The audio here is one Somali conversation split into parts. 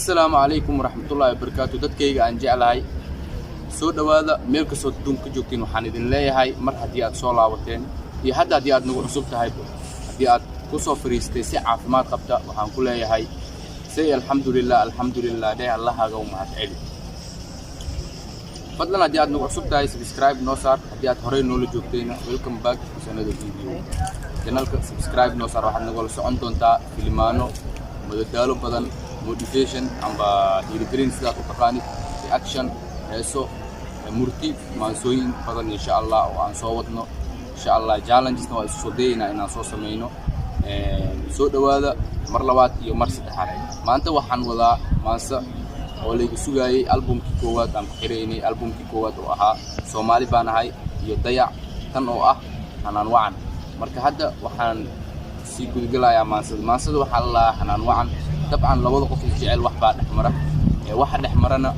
السلام عليكم ورحمة الله وبركاته. dadkayga aan jeclahay soo dhawaada meel ka soo dunka joogtiin waxaan idin leeyahay mar haddii aad soo laabateen iyo hadda haddii aad nagu cusub tahay haddii aad ku soo fariistay si caafimaad qabta waxaan ku leeyahay say alxamdulillah dee allahaaga u mahadceli. fadlan haddii aad nagu cusub tahay subscribe noo saar, haddii aad horey noola joogtayna welcome back to another video. channelka subscribe noo saar, waxaad nagala socon doontaa filimaano madadaalo badan, motivation amba dhiirigelin sidaad u taqaanid, reaction, heeso, murti, maansooyin badan insha Allah oo aan soo wadno insha Allah. challengesna waa isoo daynaa inaan soo sameeyno. soo dhawaada mar labaad iyo mar saddexaad. maanta waxaan wadaa maansa oo la igu sugayay albumkii koowaad aan ku xireynay. albumkii koowaad oo ahaa Soomaali baan ahay iyo dayac, tan oo ah Hanaan wacan. marka hadda waxaan si gudgalayaa maansada waxaa la Hanaan wacan. طبعا labada qof jecel wax baa dhexmara, waxa dhexmarana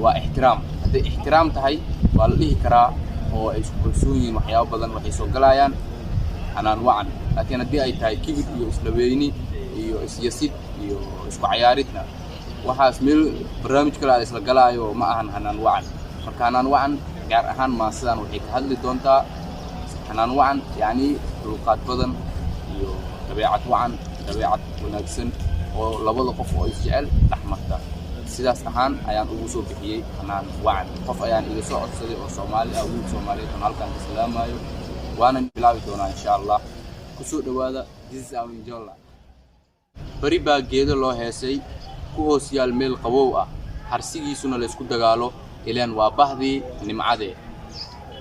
waa ixtiraam. haddii ixtiraam tahay waa la dhihi karaa oo ay isku kalsoon yihiin waxyaabo badan waxay soo galayaan Hanaan wacan. laakiin haddii ay tahay kibir iyo isla weyni iyo isyasid iyo isku ciyaaridna waxaas meel barnaamij kale isla galaayo ma ahan Hanaan wacan. marka Hanaan wacan gaar ahaan maansadan waxay ka hadli doontaa Hanaan wacan, yani dulqaad badan iyo dabeecad wacan, dabeecad wanaagsan oo labada qof oo isjecel dhaxmarta. sidaas ahaan ayaan ugu soo bixiyay Hanaan wacan. qof ayaan iga soo codsaday oo Soomaali ah, wiil Soomaaliyeed oo halkan ka salaamayo, waana bilaabi doonaa insha Allah. ku soo dhawaada this is Awinjola. bari baa geedo loo heesay ku hoos yaal meel qabow ah, harsigiisuna la isku dagaalo ilaan waa bahdii nimcade.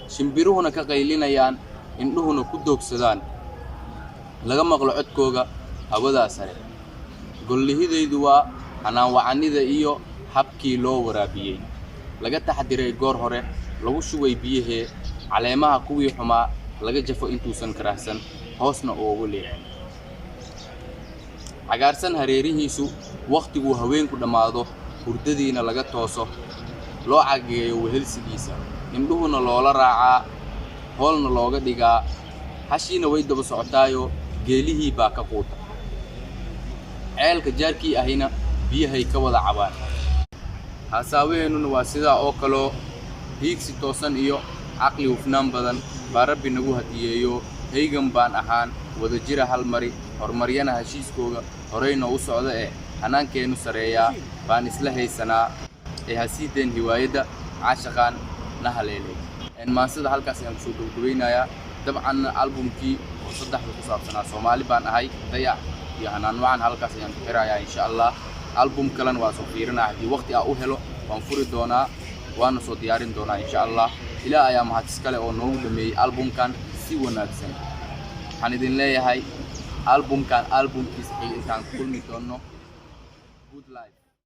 shimbiruhuna ka qaylinayaan, indhuhuna ku doogsadaan, laga maqlo codkooga hawada sare. gollihidaydu waa Hanaan wacanida iyo habkii loo waraabiyey, laga taxadiray goor hore, lagu shubay biyahee, caleemaha kuwii xumaa laga jafo intuusan karaahsan, hoosna ugu leexin. cagaarsan hareerihiisu waqtiguu haweenku dhammaado, hurdadiina laga tooso, loo cageeyo wehelsigiisa, indhuhuna loola raacaa, hoolna looga dhigaa, hashiina way daba socotaayo geelihii baa ka quuta. ceelka jaarkii ahina biyahay ka wada cabaan. haasaaweennuna waa sidaa oo kaloo hiigsi toosan iyo caqli hufnaan badan baa Rabbi nagu hadiyeeyo. haygan baan ahaan wada jira hal mari, horumaryana heshiiskooga horeyna u socda hanaankeennu sareeyaa baan isla haysanaa hasiideen hiwaayadda caashaqaan na haleelay. maansada halkaas ayaan kusoo gabagabeynayaa. dabcan albumkii oo saddexda ku saabsanaa Soomaali baan ahay, dayac iyo Hanaan wacan halkaas ayaan ku xirayaa insha Allah. album kalan waa soo fiirinaa, haddii waqti aan u helo waan furi doonaa, waana soo diyaarin doonaa insha Allah. ilaa ayaa mahadis kale oo noogu dhameeyay albumkan si wanaagsan. waxaan idin leeyahay albumkan albumkiisa xigta intaan kulmi doono